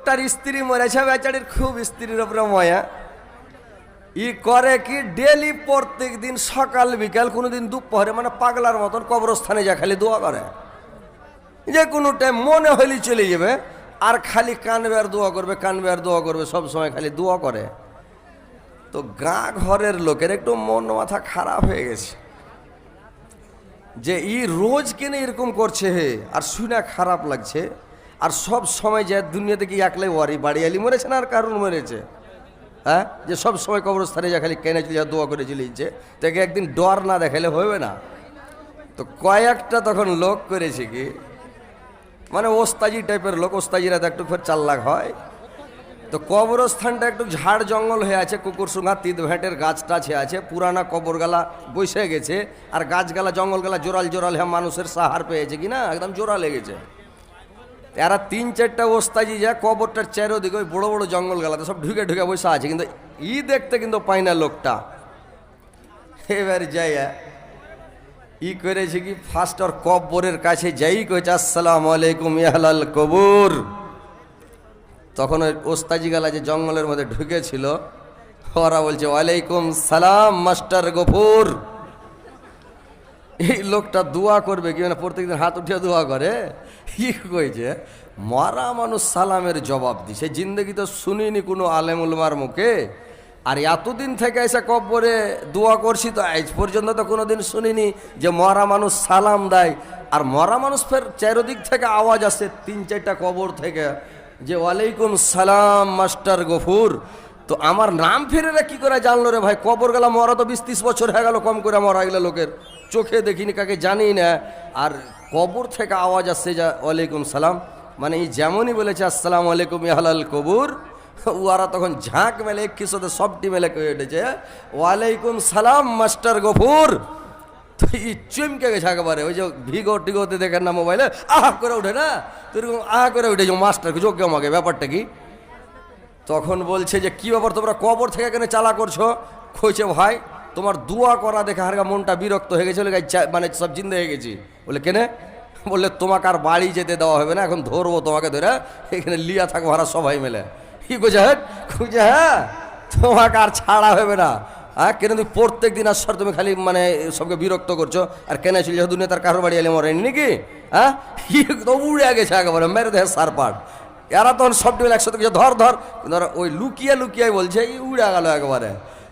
লোকটার স্ত্রী মরেছে, বেচারির খুব স্ত্রীর উপরে ময়া। ই করে কি ডেলি প্রত্যেক দিন সকাল বিকাল, কোনোদিন দুপুরে, মানে পাগলার মতন কবরস্থানে যা খালি দোয়া করে। যে কোনো টাইম মনে হইলে চলে যাবে, আর খালি কানবে আর দোয়া করবে, কানবে আর দোয়া করবে, সব সময় খালি দোয়া করে। তো গা ঘরের লোকের একটু মন মাথা খারাপ হয়ে গেছে যে ই রোজ কেনে এরকম করছে হে, আর শুনে খারাপ লাগছে। আর সব সময় যে দুনিয়াতে কি একলাই ওয়ারি বাড়িয়ালি মরেছে না আর কারণ মরেছে? হ্যাঁ, যে সব সময় কবরস্থানে যা খালি কেনে চলে দোয়া করে চলেছে, তাকে একদিন ডর না দেখালে হবে না। তো কয়েকটা তখন লোক করেছে কি, মানে ওস্তাজি টাইপের লোক, ওস্তাজিরা তো একটু ফের চাল্লাক হয়। তো কবরস্থানটা একটু ঝাড় জঙ্গল হয়ে আছে, কুকুর সুঙ্গা তিত ভেঁটের গাছ টাছ হয়ে আছে, পুরানা কবরগালা বসে গেছে, আর গাছগালা জঙ্গলগালা জোরাল জোরাল হ্যাঁ মানুষের সাহার পেয়েছে কিনা, একদম জোরা লেগেছে। এরা 3-4টা ওস্তাজি যা কবরটার চারোদিকে ওই বড় বড় জঙ্গল গালাতে সব ঢুকে ঢুকে বসে আছে, কিন্তু ই দেখতে কিন্তু পায় না লোকটা। এবার যাইয়া ই করেছে কি, ফার্স্ট ওর কবরের কাছে যাই কয়েছে আসসালামু আলাইকুম ইয়াহলাল কবুর। তখন ওই ওস্তাজি গালা যে জঙ্গলের মধ্যে ঢুকেছিল, ওরা বলছে ওয়ালাইকুম সালাম মাস্টার গফুর। এই লোকটা দোয়া করবে কি, মানে প্রত্যেকদিন হাত উঠিয়ে দোয়া করে। কি কইছে, মরা মানুষ সালামের জবাব দিছে, জিন্দগি তো শুনিনি কোনো আলেম উলমার মুখে। আর এতদিন থেকে এসে কবরে দোয়া করছি, তো আজ পর্যন্ত তো কোনোদিন শুনিনি যে মরা মানুষ সালাম দেয়। আর মরা মানুষ ফের চারোদিক থেকে আওয়াজ আসে 3-4টা কবর থেকে যে ওয়ালাইকুম সালাম মাস্টার গফুর। তো আমার নাম ফিরে কি করে জানলো রে ভাই? কবর গেলা মরা তো 20-30 বছর হয়ে গেল, কম করে মরা গেলে লোকের চোখে দেখিনি, কাকে জানি না। আর কবর থেকে আওয়াজ আসছে যা ওয়ালাইকুম সালাম, মানে এই যেমনই বলেছে আসসালামু আলাইকুম ইয়াহলাল কবুর, ওরা তখন ঝাঁক মেলে কিসতে সবটি মেলে কয়ে উঠেছে ওয়ালাইকুম সালাম মাস্টার গফুর। তো এই চমকে গেছে একেবারে। ওই যে ভিগো টিগোতে দেখেন না মোবাইলে আহা করে উঠে না, তো এরকম আহা করে উঠে যে মাস্টারকে যোগ্য আমাকে, ব্যাপারটা কি? তখন বলছে যে কি ব্যাপার, তোমরা কবর থেকে কেন চালা করছো? কইছে ভাই তোমার দোয়া করা দেখে হারগা মনটা বিরক্ত হয়ে গেছে, মানে সব জিন্দে হয়ে গেছি। বলে কেনে? বললে তোমাকে আর বাড়ি যেতে দেওয়া হবে না, এখন ধরবো তোমাকে ধরে, এখানে লিয়া থাকবো হারা সবাই মিলে। কি কইছে? খুঁজে হ্যাঁ তোমাকে আর ছাড়া হবে না। হ্যাঁ, কেন তুমি প্রত্যেক দিন আসর তুমি খালি মানে সবকে বিরক্ত করছো, আর কেন চলে দুনিয়া তার কারোর বাড়ি এলে মরেনি নাকি? হ্যাঁ, তো উড়ে গেছে একেবারে, মেরে দেয় সারপাট। এরা তখন সবটি মিলে একসাথে কিছু ধর ধর, কিন্তু ওই লুকিয়ে লুকিয়ে বলছে উড়ে গেল একেবারে।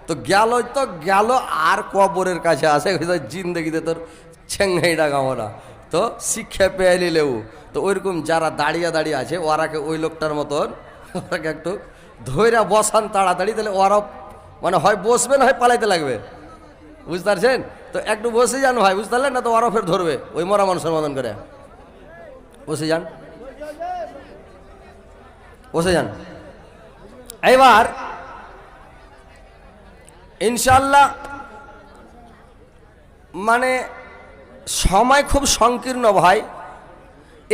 তো গেল তো গেল, আর কবরের কাছে আসে জিন্দগিতে তোর ছেঙ্গাইটা গামরা। তো শিক্ষা পেয়ে নিলেও তো ওইরকম যারা দাঁড়িয়ে দাঁড়িয়ে আছে, ওরাকে ওই লোকটার মতন ওরাকে একটু ধৈর্য বসান তাড়াতাড়ি, তাহলে ওরাও মানে হয় বসবে না হয় পালাইতে লাগবে, বুঝতে পারছেন? তো একটু বসে যান ভাই, বুঝতে পারলেন না? তো ওরাও ফের ধরবে ওই মরা মানুষের মতন করে। বসে যান, বসে যান। এবার ইনশাল্লাহ মানে সময় খুব সংকীর্ণ ভাই,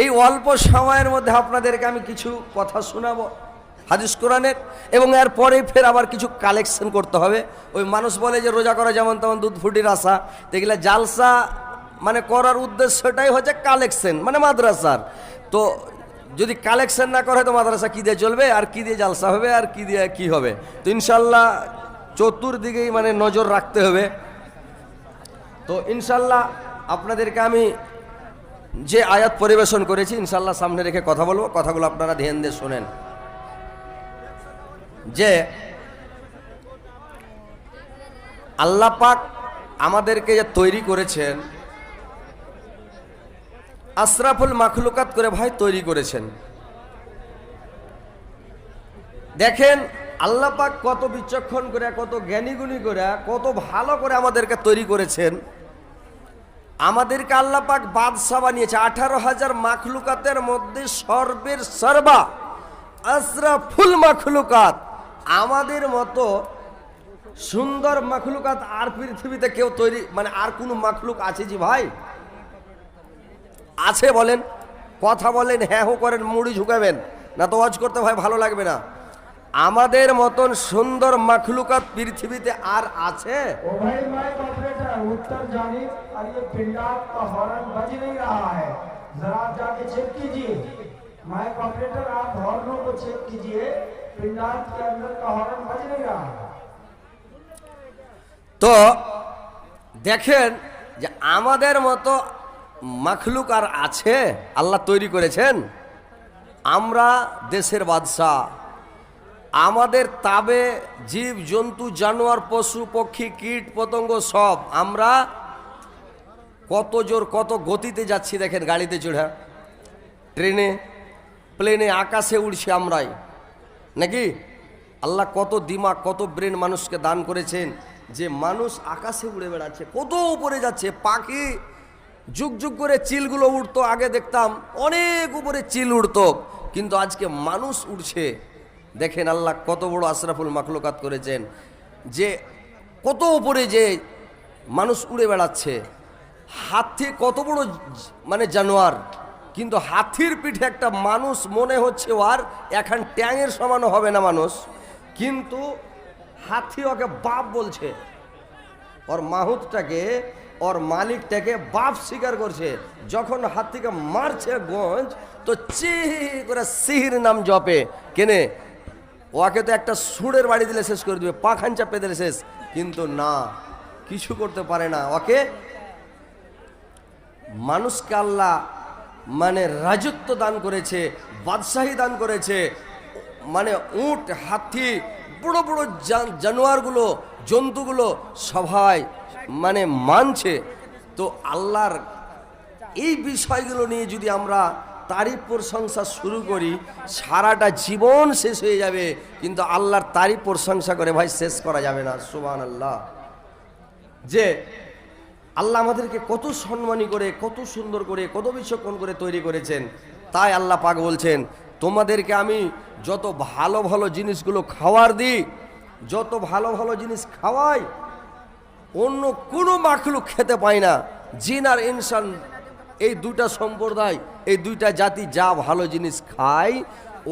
এই অল্প সময়ের মধ্যে আপনাদেরকে আমি কিছু কথা শোনাবো হাদিস কোরআনের, এবং এরপরে ফের আবার কিছু কালেকশন করতে হবে। ওই মানুষ বলে যে রোজা করা যেমন তেমন দুধ ফুটির আশা, দেখলে জালসা মানে করার উদ্দেশ্যটাই হচ্ছে কালেকশন, মানে মাদ্রাসার। তো যদি কালেকশন না করে তো মাদ্রাসা কী দিয়ে চলবে, আর কী দিয়ে জালসা হবে, আর কী দিয়ে কী হবে? তো ইনশাল্লাহ চতুর্দিকেই মানে নজর রাখতে হবে। তো ইনশাল্লাহ আপনাদেরকে আমি যে আয়াত পরিবেশন করেছি ইনশাল্লাহ সামনে রেখে কথা বলবো, কথাগুলো আপনারা ধ্যান দিয়ে শোনেন। যে আল্লাহ পাক আমাদেরকে যে তৈরি করেছেন, আশরাফুল মাখলুকাত করে ভাই তৈরি করেছেন। দেখেন আল্লাহ পাক কত বিচক্ষণ করে, কত জ্ঞানীগুণী করে, কত ভালো করে আমাদেরকে তৈরি করেছেন। আমাদেরকে আল্লাহ পাক বাদশা বানিয়েছে। 18,000 মাখলুকাতের মধ্যে সর্বের সর্বা আশরাফুল মাখলুকাত। আমাদের মতো সুন্দর মাখলুকাত আর পৃথিবীতে কেউ তৈরি মানে আর কোনো মাখলুক আছে জি ভাই? আছে বলেন? কথা বলেন, হ্যাঁ হো করেন, মুড়ি ঝুঁকাবেন না তো ওয়াজ করতে ভাই ভালো লাগবে না। আমাদের মতন সুন্দর মাখলুকাত পৃথিবীতে আর আছে? उत्तर जानिए और ये पिंडाट का हॉर्न बज नहीं रहा है, जरा जाके चेक कीजिए। माइक ऑपरेटर आप हॉर्नों को चेक कीजिए, पिंडार्थ के अंदर का हॉर्न बज नहीं रहा है। তো দেখেন যে আমাদের মতো মাখলুক আর আছে আল্লাহ তৈরি করেছেন। আমরা দেশের বাদশা, আমাদের তাবে জীব জন্তু জানোয়ার পশু পক্ষী কীট পতঙ্গ সব আমরা কত জোর কত গতিতে যাচ্ছি দেখেন, গাড়িতে চড়ে, ট্রেনে, প্লেনে, আকাশে উড়ছি আমরাই নাকি। আল্লাহ কত দিমাগ কত ব্রেন মানুষকে দান করেছেন যে মানুষ আকাশে উড়ে বেড়াচ্ছে, কত উপরে যাচ্ছে। পাখি যুগ যুগ করে চিলগুলো উড়তো, আগে দেখতাম অনেক উপরে চিল উড়তো, কিন্তু আজকে মানুষ উড়ছে। দেখেন আল্লাহ কত বড় আশরাফুল মাখলুকাত করেছেন যে কত উপরে যে মানুষ উড়ে বেড়াচ্ছে। হাতি কত বড় মানে জানোয়ার, কিন্তু হাতির পিঠে একটা মানুষ মনে হচ্ছে আর এখন ট্যাঙের সমানও হবে না মানুষ, কিন্তু হাতি ওকে বাপ বলছে, ওর মাহুতটাকে ওর মালিকটাকে বাপ স্বীকার করছে। যখন হাতিকে মারছে গঞ্জ তো চি করে সিহির নাম জপে, কেনে ওকে তো একটা সুরের বাড়ি দিলে শেষ করে দিবে, পাখান চাপে দিলে শেষ, কিন্তু না, কিছু করতে পারে না। ওকে মানুষকে আল্লাহ মানে রাজত্ব দান করেছে, বাদশাহী দান করেছে, মানে উট হাতি বড় বড় জানোয়ারগুলো জন্তুগুলো সবাই মানে মানছে। তো আল্লাহর এই বিষয়গুলো নিয়ে যদি আমরা তারিফ প্রশংসা শুরু করি সারাটা জীবন শেষ হয়ে যাবে, কিন্তু আল্লাহর তারিফ প্রশংসা করে ভাই শেষ করা যাবে না। সুবহানাল্লাহ। যে আল্লাহ আমাদেরকে কত সম্মানী করে, কত সুন্দর করে, কত বিচক্ষণ করে তৈরি করেছেন। তাই আল্লাহ পাক বলছেন তোমাদেরকে আমি যত ভালো ভালো জিনিসগুলো খাওয়ার দিই, যত ভালো ভালো জিনিস খাওয়াই, অন্য কোনো মাখলুক খেতে পায় না। জিন আর ইনসান এই দুটা সম্প্রদায়, এই দুইটা জাতি যা ভালো জিনিস খায়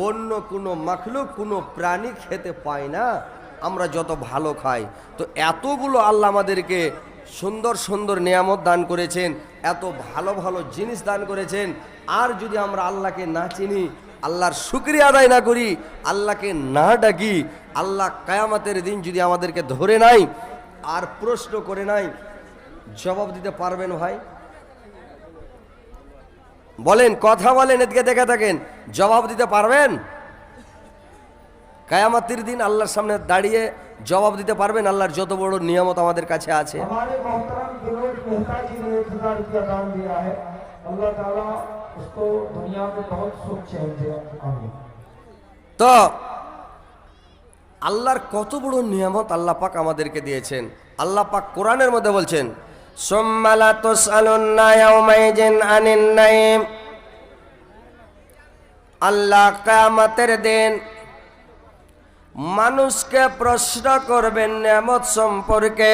অন্য কোনো মাখলুক কোনো প্রাণী খেতে পায় না, আমরা যত ভালো খাই। তো এতগুলো আল্লাহ আমাদেরকে সুন্দর সুন্দর নিয়ামত দান করেছেন, এত ভালো ভালো জিনিস দান করেছেন। আর যদি আমরা আল্লাহকে না চিনি, আল্লাহর শুকরিয়া আদায় না করি, আল্লাহকে না ডাকি, আল্লাহ কিয়ামতের দিন যদি আমাদেরকে ধরে নাই আর প্রশ্ন করে নাই, জবাব দিতে পারবেন ভাই? বলেন, কথা বলেন, এদিকে দেখে থাকেন, জবাব দিতে পারবেন? কিয়ামতের দিন আল্লাহর সামনে দাঁড়িয়ে জবাব দিতে পারবেন আল্লাহর যত বড় নিয়ামত আমাদের কাছে আছে? हमारे मोहतरम विनोद मेहता जी ने 1000 रुपया दान दिया है, अल्लाह ताला उसको दुनिया में बहुत सुख चैन दे। आमीन। তো আল্লাহর কত বড় নিয়ামত আল্লাহ পাক আমাদেরকে দিয়েছেন। আল্লাহ পাক কোরআনের মধ্যে বলছেন সুম্মা লা তুসআলুন্না ইয়াওমাইজিন আনিন নাঈম, আল্লাহ কিয়ামতের দিন মানুষকে প্রশ্ন করবেন নিয়ামত সম্পর্কে।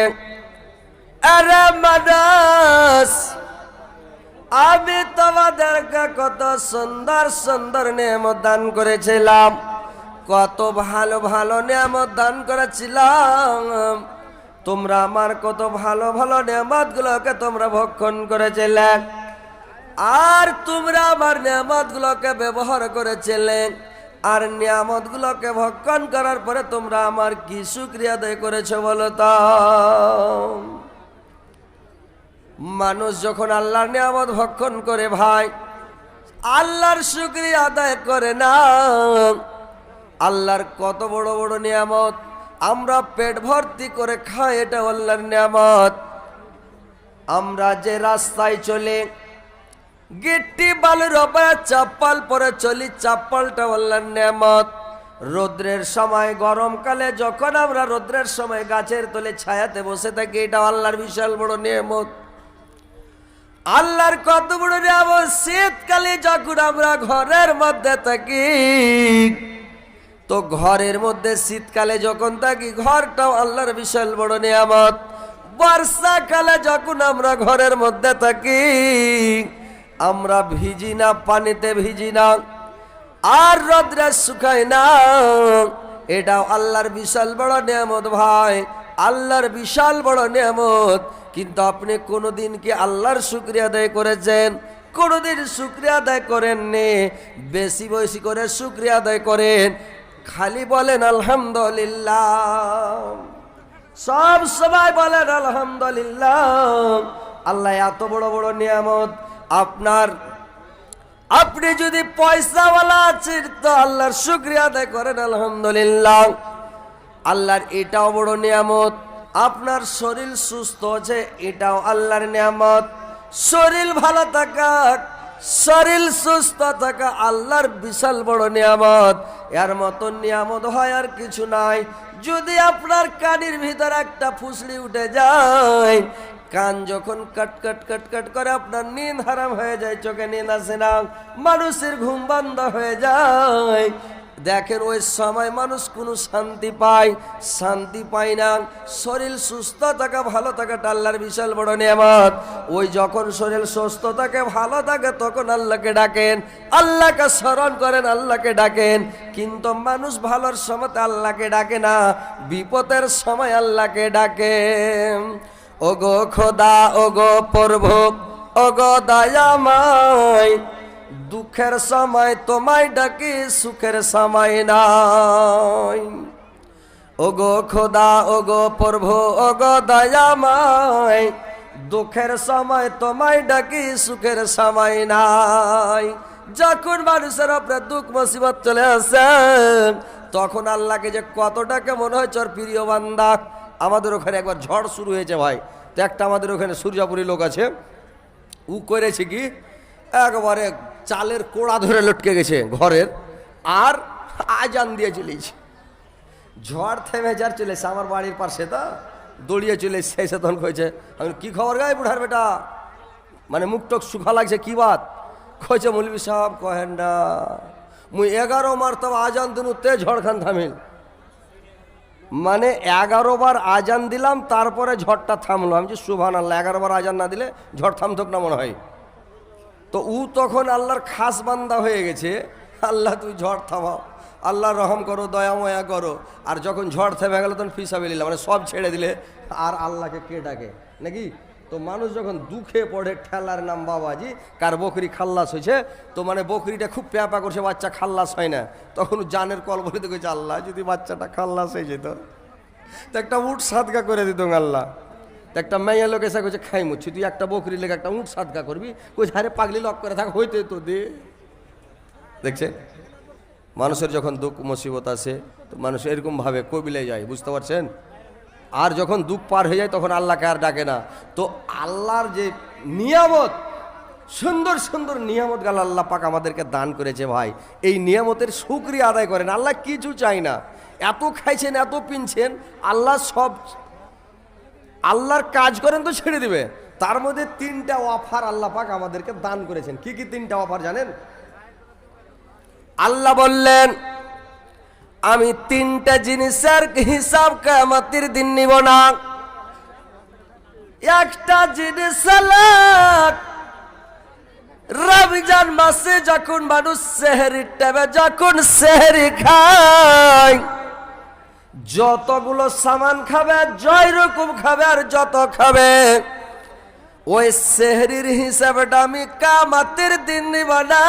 আরে মানুষ, আমি তোমাদেরকে কত সুন্দর সুন্দর নিয়ামত দান করেছিলাম, কত ভালো ভালো নিয়ামত দান করেছিলাম, তোমরা আমার কত ভালো ভালো নিয়ামতগুলোকে তোমরা ভক্ষণ করেছিলে, আর তোমরা আমার নিয়ামতগুলোকে ব্যবহার করেছিলে, আর নিয়ামতগুলোকে ভক্ষণ করার পরে তোমরা আমার কি শুকরিয়া আদায় করেছো বলো তো? মানুষ যখন আল্লাহর নিয়ামত ভক্ষণ করে ভাই, আল্লাহর শুকরিয়া আদায় করে না। আল্লাহর কত বড় বড় নিয়ামত, আমরা পেট ভর্তি করে খাই, এটা আল্লাহর নিয়ামত। আমরা যে রাস্তায় চলে গিট্টি বালুর ওপরে চপ্পল পরে চলি, চপ্পলটা আল্লাহর নিয়ামত। রোদ্রের সময় গরমকালে যখন আমরা রোদ্রের সময় গাছের তলে ছায়াতে বসে থাকি, এটা আল্লাহর বিশাল বড় নিয়ামত। আল্লাহর কত বড় নিয়ামত, শীতকালে যখন আমরা ঘরের মধ্যে থাকি, তো ঘরের মধ্যে শীতকালে যখন থাকি ঘরটাও আল্লাহর বিশাল বড় নিয়ামত। বর্ষাকালে যখন আমরা ঘরের মধ্যে থাকি, আমরা ভিজি না, পানিতে ভিজি না, আর রোদ্রে শুকাই না, এটাও আল্লাহর বিশাল বড় নিয়ামত ভাই, আল্লাহর বিশাল বড় নিয়ামত। কিন্তু আপনি কোনোদিন কি আল্লাহর শুকরিয়া আদায় করেছেন? কোনোদিন শুকরিয়া আদায় করেননি, বেশি বেশি করে শুকরিয়া আদায় করেন, খালি বলেন আলহামদুলিল্লাহ, সব সময় বলেন আলহামদুলিল্লাহ। আল্লাহ এত বড় বড় নিয়ামত আপনার, আপনি যদি পয়সাওয়ালা আছেন তো আল্লাহর শুকরিয়া আদায় করেন আলহামদুলিল্লাহ। আল্লাহর এটাও বড় নিয়ামত, আপনার শরীর সুস্থ আছে, এটাও আল্লাহর নিয়ামত। শরীর ভালো থাকা, শরীর সুস্থ থাকা আল্লাহর বিশাল বড় নিয়ামত। এর মতন নিয়ামত হয় আর কিছু নাই। যদি আপনার কানের ভিতর একটা ফুসলি উঠে যায়, কান যখন কট কট কট কট করে আপনার নিদ হারাম হয়ে যায়, চোখে নিদ আসে না, মানুষের ঘুম বন্ধ হয়ে যায়, দেখেন ওই সময় মানুষ কোনো শান্তি পায়? শান্তি পায় না। শরীর সুস্থ থাকা, ভালো থাকাটা আল্লাহর বিশাল বড় নিয়ামত। ওই যখন শরীর সুস্থ থাকে, ভালো থাকে, তখন আল্লাহকে ডাকেন, আল্লাহকে স্মরণ করেন, আল্লাহকে ডাকেন। কিন্তু মানুষ ভালোর সময় আল্লাহকে ডাকে না, বিপদের সময় আল্লাহকে ডাকে। ওগো খোদা, ওগো প্রভু, ওগো দয়াময়, দুঃখের সময় তোমায় ডাকি, সুখের সময় নাই। ওগো খোদা, ওগো প্রভু, ওগো দয়াময়, দুঃখের সময় তোমায় ডাকি, সুখের সময় নাই। যখন মানুষের আপনার দুঃখ মুসিবত চলে আসে, তখন আল্লাহকে যে কতটাকে মনে হয় ওর প্রিয় বান্দা। আমাদের ওখানে একবার ঝড় শুরু হয়েছে ভাই, তো একটা আমাদের ওখানে সূর্যাপুরি লোক আছে, ও করেছে কি, একবারে চালের কোড়া ধরে লটকে গেছে ঘরের, আর আজান দিয়ে চলেছে। ঝড় থেমে যার চলেছে, আমার বাড়ির পাশে তা দৌড়িয়ে চলে এসে তখন কয়েছে, আমি কি খবর গায়ে বুড়ার বেটা, মানে মুখ টক সুখা লাগছে, কি বাত কয়েছে? মৌলবি সাহেব কহেন না, মুই 11 মারতবা আজান দিনু তে ঝড় খান থামিল। মানে 11 বার আজান দিলাম, তারপরে ঝড়টা থামলো। আমি যে সুবহানাল্লাহ, 11 বার আজান না দিলে ঝড় থামতক না মনে হয়। তো ও তখন আল্লাহর খাস বান্দা হয়ে গেছে, আল্লাহ তুই ঝড় থামাও, আল্লাহ রহম করো, দয়াময়া করো। আর যখন ঝড় থেমে গেল তখন ফিসাবিল্লাহ, মানে সব ছেড়ে দিলে, আর আল্লাহকে কে ডাকে নাকি? তো মানুষ যখন দুঃখে পড়ে, ঠেলার নাম বাবাজি, কার বকরি খাল্লাস হয়েছে, তো মানে বকরিটা খুব প্যাপা করছে, বাচ্চা খাল্লাস হয় না, তখন জানের কল বলে তো কইছে, আল্লাহ যদি বাচ্চাটা খাল্লাস হয়ে যেত তো একটা উট সাদকা করে দিত আল্লাহ। তো একটা মেয়ে লোক এসে কইছে, খাই মুচ্ছি, তুই একটা বকরি লেগে একটা উট সাদকা করবি? কই হারে পাগলি লক করে থাক, হইতে তো দে। দেখছে মানুষের যখন দুঃখ মুসিবত আসে, তো মানুষ এরকমভাবে কবিলে যায়, বুঝতে পারছেন? আর যখন দুঃখ পার হয়ে যায় তখন আল্লাহকে আর ডাকে না। তো আল্লাহর যে নিয়ামত, সুন্দর সুন্দর নিয়ামত গাল আল্লাহ পাক আমাদেরকে দান করেছে ভাই, এই নিয়ামতের শুকরিয়া আদায় করেন। আল্লাহ কিছু চাই না, এত খাইছেন, এত পিনছেন, আল্লাহ সব আল্লাহর কাজ করেন তো ছেড়ে দিবে। তার মধ্যে 3টা অফার আল্লাহ পাক আমাদেরকে দান করেছেন। কি কি 3টা অফার জানেন? আল্লাহ বললেন, আমি 3টা জিনিসের হিসাব কিয়ামতের দিন নিব না। একটা জিনিস রমজান মাসে যখন মানুষ সেহরির টাইমে যখন সেহরি খায়, যতগুলো সামান খাবে, জয় রকম খাবে, আর যত খাবে, ওই সেহরির হিসাবটা আমি কিয়ামতের দিন নিব না।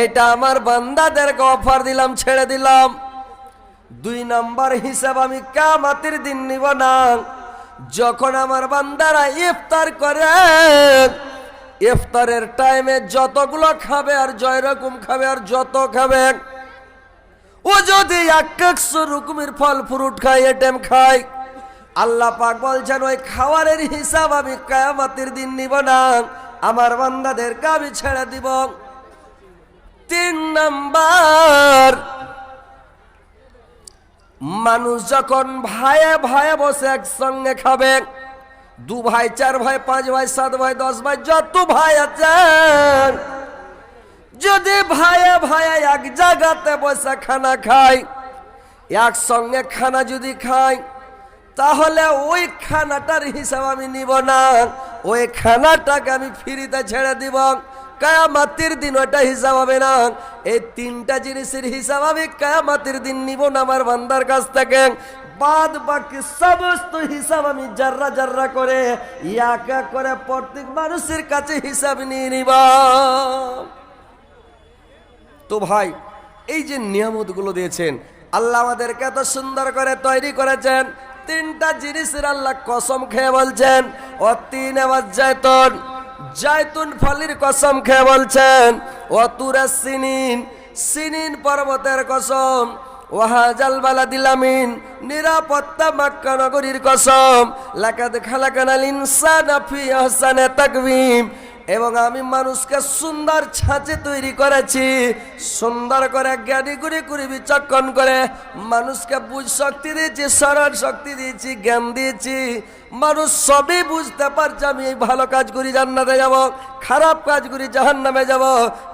এটা আমার বান্দাদেরকে অফার দিলাম, ছেড়ে দিলাম। 2 নম্বর হিসাব আমি কিয়ামতের দিন নিব না, যখন আমার বান্দারা ইফতার করে, ইফতারের টাইমে যতগুলো খাবে, আর জয় রকম খাবে, আর যত খাবে, ও যদি 100 রকমের ফল ফ্রুট খায়, আইটেম খায়, আল্লাহ পাক বলছেন ওই খাওয়ারের হিসাব আমি কিয়ামতের দিন নিব না, আমার বান্দাদেরকে আমি ছেড়ে দিব। 3 নম্বর, মানুষ যখন ভাইয়ে ভাইয়ে বসে একসঙ্গে খাবে, 2 ভাই, 4 ভাই, 5 ভাই, 7 ভাই, 10 ভাই, যত ভাই আছেন, যদি ভাইয়ে ভাইয়ে এক জায়গাতে বসে খানা খায়, একসঙ্গে খানা যদি খায়, তাহলে ওই খানাটার হিসাব আমি নিব না, ওই খানাটাকে আমি ফ্রিতে ছেড়ে দিব। কিয়ামতের দিন ওটা হিসাব হবে না। এই 3টা জিনিসের হিসাব আমি কিয়ামতের দিন নিব না আমার বান্দার কাছ থেকে। বাদ বাকি সমস্ত হিসাব আমি জাররা জাররা করে এক এক করে প্রত্যেক মানুষের কাছে হিসাব নিয়ে নিব। তো ভাই, এই যে নিয়ামতগুলো দিয়েছেন আল্লাহ আমাদেরকে এত সুন্দর করে তৈরি করেছেন, তিনটা জিনিসের আল্লাহ কসম খেয়ে বলছেন, ও তিন জায়তুন, জায়তুন ফলের কসম খেয়ে বলছেন, ও তুরা সিনিন, সিনিন পর্বতের কসম, ওয়াহাজাল বালাদিল আমিন, নিরাপত্তা মক্কা নগরীর কসম, লাকাদ খালাকানাল ইনসানা ফি আহসানি তাকওয়িম, এবং আমি মানুষকে সুন্দর ছাঁচে তৈরি করেছি, সুন্দর করে জ্ঞানী করে করে বিচক্ষণ করে মানুষকে বুঝ শক্তি দিয়েছি, স্মরণ শক্তি দিয়েছি, জ্ঞান দিয়েছি। মানুষ সবই বুঝতে পারছে আমি এই ভালো কাজ করি জান্নাতে যাব, খারাপ কাজ করি জাহান্নামে যাব,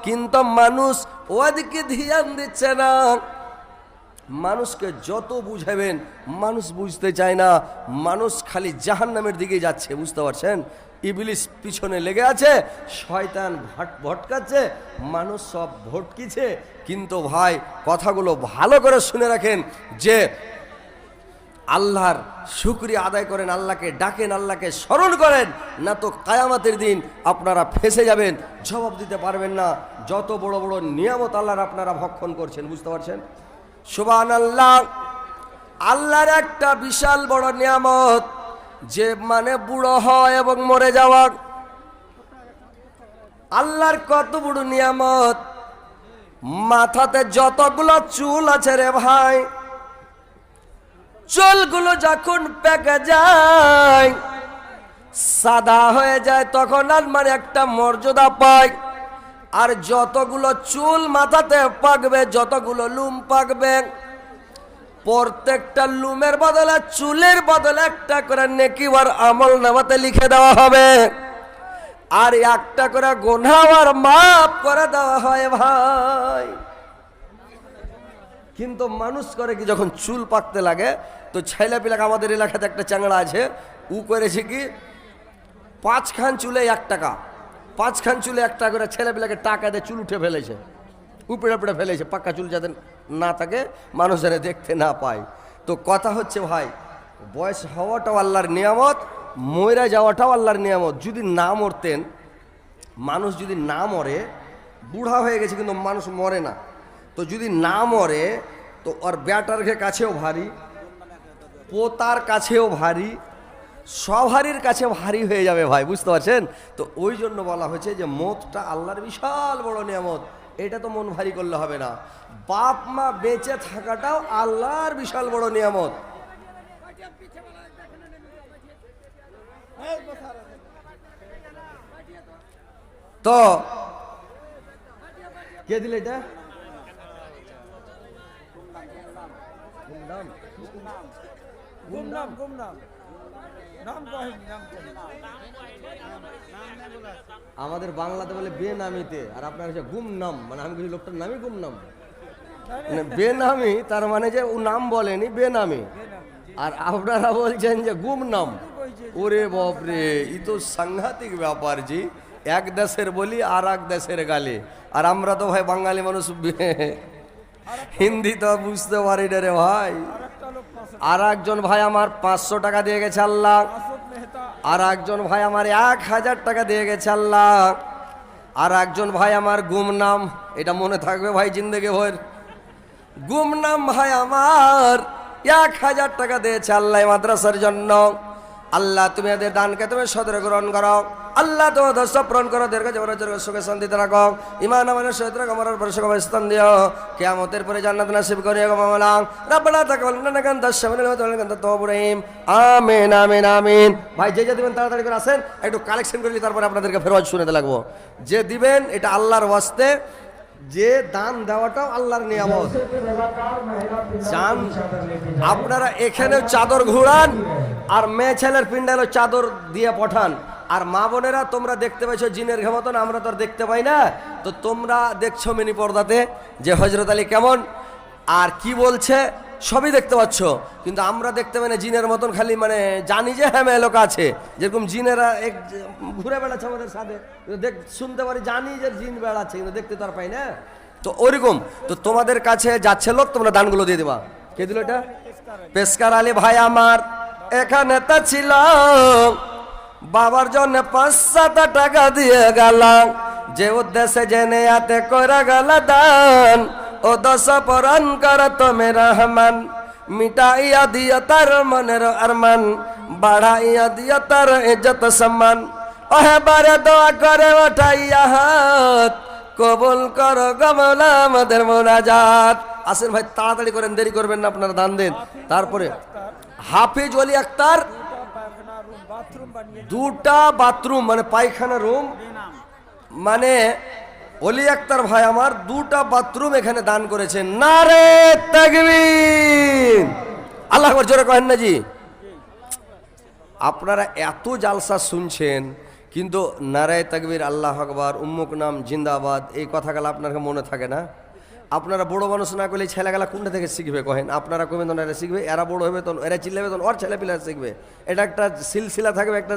কিন্তু মানুষ ওদিকে ধ্যান দিচ্ছে না। মানুষকে যত বুঝাবেন মানুষ বুঝতে চায় না, মানুষ খালি জাহান্নামের দিকে যাচ্ছে, বুঝতে পারছেন? ইবলিস পিছনে লেগে আছে, শয়তান ভটকাচ্ছে, মানুষ সব ভটকিছে। কিন্তু ভাই কথাগুলো ভালো করে শুনে রাখেন যে আল্লাহর শুকরিয়া আদায় করেন, আল্লাহকে ডাকেন, আল্লাহকে স্মরণ করেন, না তো কায়ামতের দিন আপনারা ফেঁসে যাবেন, জবাব দিতে পারবেন না যত বড় বড় নিয়ামত আল্লাহর আপনারা ভক্ষণ করছেন, বুঝতে পারছেন? সুবহানাল্লাহ। আল্লাহর একটা বিশাল বড় নিয়ামত যে মানে বুড়ো হয় এবং মরে যাওয়া। আল্লাহর কত বড় নিয়ামত, মাথাতে যতগুলো চুল আছে রে ভাই, চুলগুলো যখন পেকে যায়, সাদা হয়ে যায়, তখন আর মানে একটা মর্যাদা পায়। আর যতগুলো চুল মাথাতে পাকবে, যতগুলো লুম পাকবে, প্রত্যেকটা লুমের বদলে, চুলের বদলে একটা করে নেকি আর আমল নামাতে লিখে দেওয়া হবে, আর একটা করে গুনাহ আর মাফ করে দেওয়া হয় ভাই। কিন্তু মানুষ করে কি, যখন চুল পাকতে লাগে তো ছেলে পিলাকে, আমাদের এলাকাতে একটা চ্যাংড়া আছে, উ করেছে কি 5 খান চুলে 1 টাকা, 5 খান চুলে 1 টাকা করে ছেলে পিলাকে টাকা দিয়ে চুল উঠে ফেলেছে, উপড়ে উপড়ে ফেলেছে, পাক্কা চুল যাতে না থাকে, মানুষ যেন দেখতে না পায়। তো কথা হচ্ছে ভাই, বয়স হওয়াটাও আল্লাহর নিয়ামত, মরে যাওয়াটাও আল্লাহর নিয়ামত। যদি না মরতেন, মানুষ যদি না মরে, বুড়া হয়ে গেছে কিন্তু মানুষ মরে না, তো যদি না মরে তো ওর ব্যাটার কাছেও ভারী, পোতার কাছেও ভারী, সবারই কাছে ভারী হয়ে যাবে ভাই, বুঝতে পারছেন? তো ওই জন্য বলা হয়েছে যে মওতটা আল্লাহর বিশাল বড় নিয়ামত, এটা তো মন ভারী করলে হবে না। বাপ মা বেঁচে থাকাটাও আল্লাহর বিশাল বড় নিয়ামত। তো কে দিলে এটা? আমাদের বাংলাতে বলে বেনামিতে, আর আপনার হচ্ছে গুমনাম, মানে আমি কিছু লোকটার নামই গুমনাম, মানে বেনামি, তার মানে যে ও নাম বলেনি, বেনামি। আর আপনারা বলছেন যে গুমনাম। ওরে বাপরে, ই তো সাংঘাতিক ব্যাপার জি। এক দেশের বলি আর এক দেশের গালি, আর আমরা তো ভাই বাঙালি মানুষ, হিন্দি তো বুঝতে পারি না রে ভাই। আর একজন ভাই আমার 500 টাকা দিয়ে গেছে আল্লাহ, আর একজন ভাই আমার 1000 টাকা দিয়ে গেছে আল্লাহ, আর একজন ভাই আমার গুমনাম, এটা মনে থাকবে ভাই জিন্দেগি ভর। গুমনাম ভাই আমার 1000 টাকা দিয়েছে আল্লাহ মাদ্রাসার জন্য। আল্লাহ তুমি এদের দানকে তুমি সদরে গ্রহণ করো, আল্লাহ তোমার দর্শক পূরণ করো, দীর্ঘ জীবনের জন্য সুখে শান্তিতে রাখো, ইমান আমাদের সহিত রাখো, মরার পরে সুখময় স্থান দিও, কিয়ামতের পরে জান্নাত নসিব করিও গো মাওলা। রব্বানা তাকাব্বাল মিন্না ইন্নাকা আনতাস সামিউল আলিম ওয়া আনতা আত-তাওয়াবুর রহিম। আমিন আমিন আমিন। ভাই যে দিবেন তাড়াতাড়ি করে আসেন, একটু কালেকশন করে তারপরে আপনাদেরকে ফেরত শুনাতে লাগবো। যে দিবেন এটা আল্লাহর ওয়াস্তে, যে দান দেওয়াটাও আল্লাহর নিয়ামত। চান আপনারা এখানে চাদর ঘুরান, আর মেয়ে ছেলের পিন্ডালে চাদর দিয়ে পাঠান। আর মা বোনেরা তোমরা দেখতে পাইছো জিনের মতন, আমরা তো আর দেখতে পাই না, তো তোমরা দেখছো মিনি পর্দাতে যে হযরত আলী কেমন আর কি বলছে, সবই দেখতে পাচ্ছ, কিন্তু আমরা দেখতে পাই না জিনের মতন, খালি মানে জানি যে হ্যাঁ মেয়ে লোক আছে, যেরকম জিনেরা এক ঘুরে বেড়াচ্ছে আমাদের সাথে, শুনতে পারি, জানি যে জিন বেড়াচ্ছে, কিন্তু দেখতে তো আর পাই না। তো ওরকম তো তোমাদের কাছে যাচ্ছে লোক, তোমরা দানগুলো দিয়ে দেবা। কে দিল এটা? পেশকার আলী ভাই আমার এখানে তা ছিল, বাবার জন্য 5-7 টাকা দিয়ে গেলাম, যে উদ্দেশ্যে জেনে আতে করা গেল দান, ও দশ পরাণ কর তুমি রহমান, মিটাইয়া দিও তার মনের আরমান, বাড়াইয়া দিও তার ইজ্জত সম্মান, ওহে বারে দোয়া করে ওঠাইয়া হাত, কবুল করো গো মওলা আমাদের মোনাজাত। আসেন ভাই তাড়াতাড়ি করেন, দেরি করবেন না, আপনারা দান দেন। তারপরে হাফিজ ওলি আক্তার 2টা বাথরুম মানে পায়খানা রুম, মানে ওলি আক্তার ভাই আমার 2টা বাথরুম এখানে দান করেছেন। নারে তাকবীর, আল্লাহু আকবার, জোরে কহেন না জি। আপনারা এত জালসা শুনছেন কিন্তু নারে তাকবীর, আল্লাহু আকবার, উম্মুক নাম জিন্দাবাদ এই কথাগুলো আপনার মনে থাকে না? আপনারা বড় মানুষ না করলে ছেলেগুলা কোনটা থেকে শিখবে কহেন? আপনারা কবেন তখন এরা শিখবে, এরা বড় হবে তখন এরা চিল্লাবে, তখন ওর ছেলে পিলা শিখবে। এটা একটা সিলসিলা থাকবে, একটা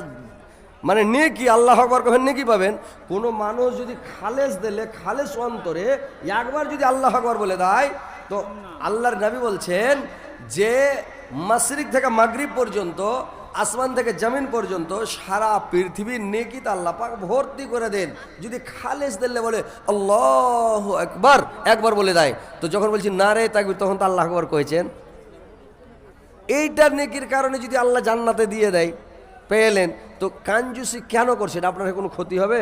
মানে নেকি। আল্লাহু আকবার কহেন, নেকি পাবেন। কোনো মানুষ যদি খালেস দিলে, খালেস অন্তরে একবার যদি আল্লাহু আকবার বলে দেয়, তো আল্লাহর নবী বলছেন যে মাশরিক থেকে মাগরিব পর্যন্ত, আসমান থেকে জমিন পর্যন্ত সারা পৃথিবীর নেকি তা আল্লাহ পাক ভর্তি করে দেন যদি খালেস দিলে বলে আল্লাহু আকবার, একবার বলে দেয়। তো যখন বলছি নারে তাকবীর, তখন তো আল্লাহু আকবার কইছেন। এইটার নেকির কারণে যদি আল্লাহ জান্নাতে দিয়ে দেয়, পেলেন, তো কাঞ্জুসি কেন করছেন? আপনার কোনো ক্ষতি হবে?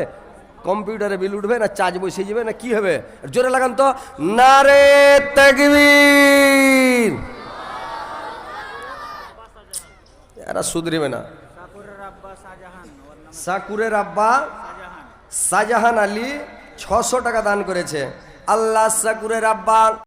কম্পিউটারে বিল উঠবে না চার্জ বসিয়ে যাবে না কি হবে? জোরে লাগান তো, নারে তাকবীর। এরা সুধরিবে না। সাকুরের আব্বা শাহজাহান আলী 600 টাকা দান করেছে। আল্লাহ সাকুরের আব্বা